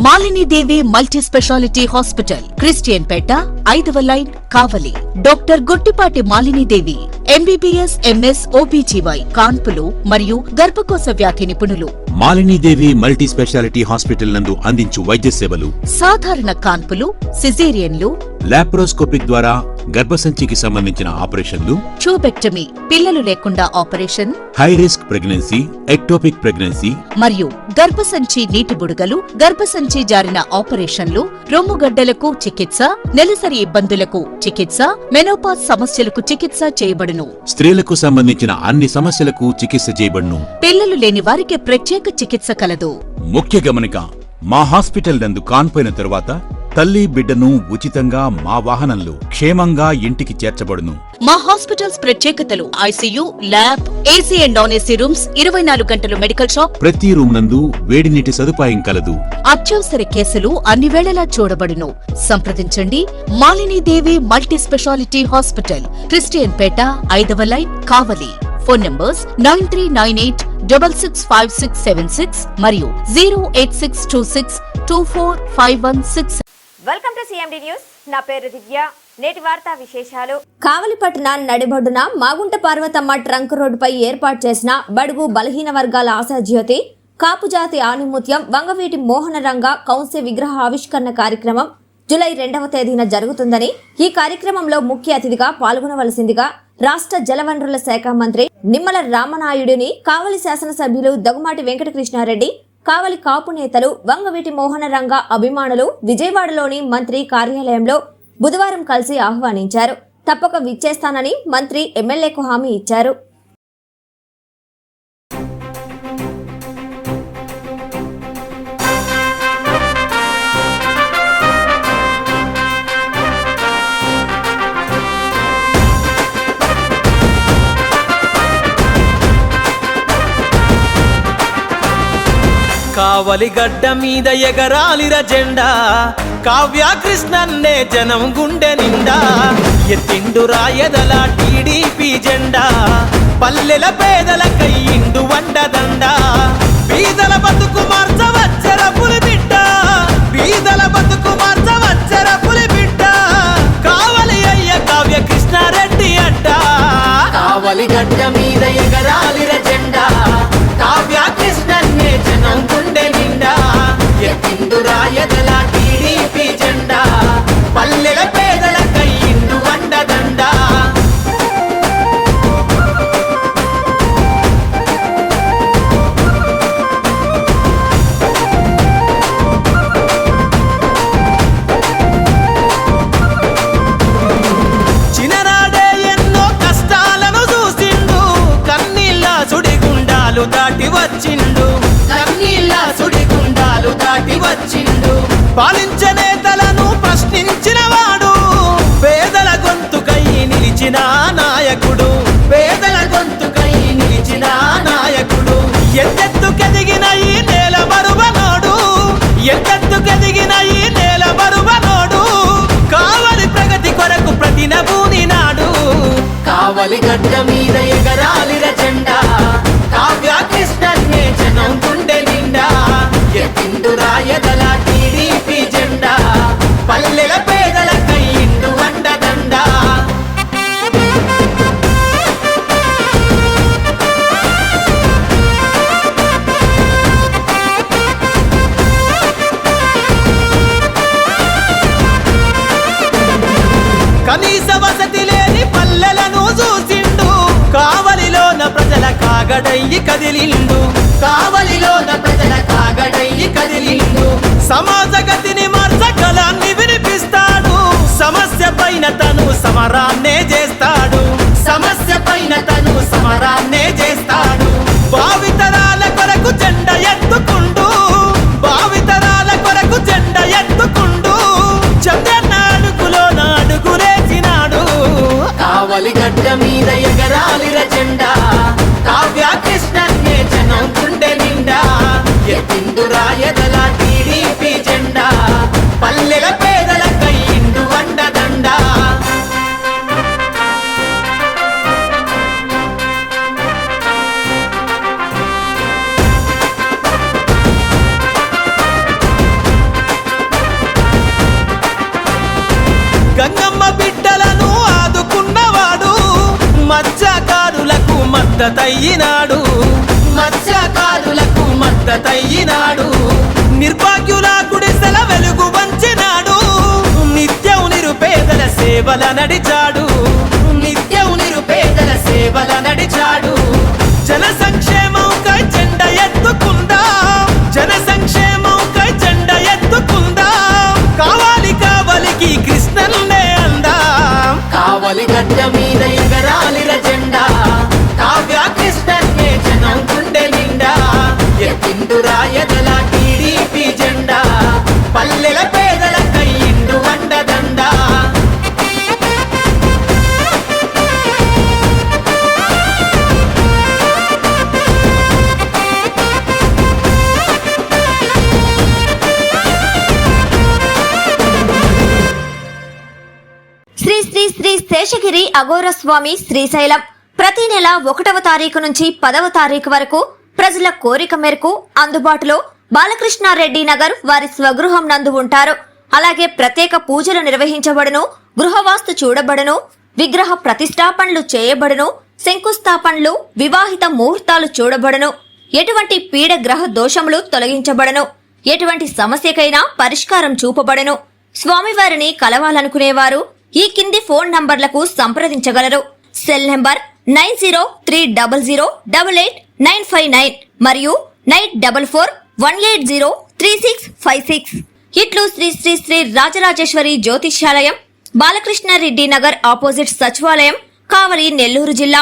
మాలిని దేవి multi speciality hospital, Christian పేట, 5వ line, కావలి. Doctor Guttipati Malini దేవి, MBBS, MS, OBGY, కాన్పులు మరియు గర్భకోశ వ్యాధి నిపుణులు. మాలినీదేవి మల్టీ స్పెషాలిటీ హాస్పిటల్ నందు అందించు వైద్య సేవలు: సాధారణ కాన్పులు, సిజేరియన్లు, లాప్రోస్కోపిక్ ద్వారా గర్భసంచికి సంబంధించిన ఆపరేషన్లు, ట్యూబెక్టమీ, పిల్లలు లేకుండా operation, high risk pregnancy, ectopic pregnancy మరియు గర్భసంచి నీటి బుడగలు, గర్భసంచి జారిన ఆపరేషన్లు, రొమ్ముగడ్డలకు చికిత్స, నెలసరి ఇబ్బందులకు చికిత్స, మెనోపాజ్ సమస్యలకు చికిత్స చేయబడును. స్త్రీలకు సంబంధించిన అన్ని సమస్యలకు చికిత్స చేయబడును. పిల్లలు లేని వారికి ప్రత్యేక చికిత్స కలదు. ముఖ్య గమనిక: మా హాస్పిటల్ నందు కాన్పోయిన తరువాత తల్లి బిడ్డను ఉచితంగా మా వాహనంలో క్షేమంగా ఇంటికి చేర్చబడును. మా హాస్పిటల్స్ ప్రత్యేకతలు: ICU, lab, AC and non AC rooms, 24 గంటలు మెడికల్ షాప్, ప్రతి రూమ్ నందు వేడి నీటి సదుపాయం కలదు. అత్యవసర కేసులు అన్ని వేళలా చూడబడును. సంప్రదించండి మాలిని దేవి మల్టీ స్పెషాలిటీ హాస్పిటల్, క్రిస్టియన్ పేట, 5వ లైన్, కావలి. ఫోన్ నంబర్స్ 9398665676 మరియు 08626245166. Welcome to CMD news. నా పేరు దివ్య. నేటి వార్తా విశేషాలు. కావలి పట్టణ నడిబొడ్డున మాగుంట పార్వతమ్మ ట్రంక్ రోడ్డుపై ఏర్పాటు చేసిన బడుగు బలహీన వర్గాల ఆశాజ్యోతి కాపుజాతి ఆణిముత్యం వంగవీటి మోహనరంగ కౌన్సీ విగ్రహ ఆవిష్కరణ కార్యక్రమం జూలై 2వ తేదీన జరుగుతుందని, ఈ కార్యక్రమంలో ముఖ్య అతిథిగా పాల్గొనవలసిందిగా రాష్ట్ర జలవనరుల శాఖ మంత్రి నిమ్మల రామనాయుడిని కావలి శాసనసభ్యులు దగ్గుమాటి వెంకటకృష్ణారెడ్డి, కావలి కాపు నేతలు, వంగవీటి మోహనరంగ అభిమానులు విజయవాడలోని మంత్రి కార్యాలయంలో బుధవారం కలిసి ఆహ్వానించారు. తప్పక విచ్చేస్తానని మంత్రి ఎమ్మెల్యేకు హామీ ఇచ్చారు. కావలి గడ్డ మీద ఎగరాలిర జెండా, కావ్య కృష్ణన్నే జనం గుండె నిండా. ఎత్తిండు రాయదల టీడీపీ జెండా, పల్లెల పేదల కయ్యిండు వండదండ. బీదల బతుకు మార్చవచ్చర పులిబిడ్డ, బీదల బతుకు మార్చవచ్చర పులిబిడ్డ. కావలి అయ్య కావ్య కృష్ణారెడ్డి అడ్డ. కావలి గడ్డ మీద ఎగరాలిర జెండా, కావ్య కృష్ణన్నే జనం గుండె నిండా. ఎత్తిండు రాయదల టీడీపీ జెండా, పల్లెల పేదల కయ్యిండు వండదండ. చిన్ననాడే ఎన్నో కష్టాలను చూసిండు, కన్నీళ్ళ సుడిగుండాలు దాటి వచ్చిండు, కన్నీళ్ళ సుడిగుండాలు దాటి వచ్చిండు. పాలించే నేతలను ప్రశ్నించిన వాడు, పేదల గొంతుకై నిలిచిన నాయకుడు, పేదల గొంతుకై నిలిచిన నాయకుడు. ఎత్తెత్తుకెదిగిన ఈ నేల బరువనోడు, ఎత్తెత్తుకెదిగిన ఈ నేల బరువనోడు. కావలి ప్రగతి కొరకు ప్రతినబూని నాడు, కావలి గడ్డ మీద ఎగరాలిర జెండా, కావ్య కృష్ణన్నే జనం గుండె నిండా. ఎత్తిండు రాయదల టీడీపీ జెండా, పల్లెల పేదల కయ్యిండు వండదండ. కనీస వసతి లేని పల్లెలను చూసిండు, కావలిలోన ప్రజల కాగడయ్యి కదిలిండు, కావలిలోన ప్రజల కాగడయ్యి కదిలిండు. సమాజ గతిని మార్చగలాన్ని వినిపిస్తాడు, సమస్య పైన తను సమరాన్నే చేస్తాడు, సమస్య పైన తను సమరాన్నే చేస్తాడు. భావితరాల కొరకు జెండ ఎత్తుకుండు, భావితరాల కొరకు జెండ ఎత్తుకుండు. చంద్రన్న అడుగులో నాడుగులేసినాడు, కావలి గడ్డ మీద ఎగరాలిర జెండా, కావ్య కృష్ణన్నే జనం గుండె నిండా. ఎత్తిండు రాయదల టీడీపీ జెండా, పల్లెల పేదల కయ్యిండు వండదండ. మద్దతయ్యినాడు, మత్స్యకారులకు మద్దతయ్యినాడు, నిర్భాగ్యుల గుడిసెల వెలుగు వంచినాడు, నిత్యం నిరుపేదల సేవల నడిచాడు, నిత్యం నిరుపేదల సేవల నడిచాడు. జన సంక్షేమంకై జెండ ఎత్తుకుందాం, జన సంక్షేమంకై జెండ ఎత్తుకుందాం, కావలికి కృష్ణన్నే అందాం. కావలి గడ్డ మీద ఎగరాలిర జెండా, కావ్య కృష్ణన్నే జనం గుండె నిండా, ఎత్తిండురా ఎదల టీడీపీ జెండా, పల్లెల పేదల కయ్యిండు అండదండా. శ్రీ శ్రీ శ్రీ శేషగిరి అఘోర స్వామి శ్రీశైలం ప్రతి నెల 1వ తారీఖు నుంచి 10వ తారీఖు వరకు ప్రజల కోరిక మేరకు అందుబాటులో బాలకృష్ణారెడ్డి నగర్ వారి స్వగృహం నందు ఉంటారు. అలాగే ప్రత్యేక పూజలు నిర్వహించబడును, గృహవాస్తు చూడబడును, విగ్రహ ప్రతిష్టాపనలు చేయబడును, శంకుస్థాపనలు, వివాహిత ముహూర్తాలు చూడబడును, ఎటువంటి పీడ గ్రహ దోషములు తొలగించబడును, ఎటువంటి సమస్యకైనా పరిష్కారం చూపబడును. స్వామివారిని కలవాలనుకునేవారు ఈ కింది ఫోన్ నంబర్లకు సంప్రదించగలరు. సెల్ నంబర్ 9030008859 మరియు 9441803656. ఇట్లు శ్రీ శ్రీ శ్రీ రాజరాజేశ్వరి జ్యోతిష్యాలయం, బాలకృష్ణారెడ్డి నగర్ ఆపోజిట్ సచివాలయం, కావలి, నెల్లూరు జిల్లా.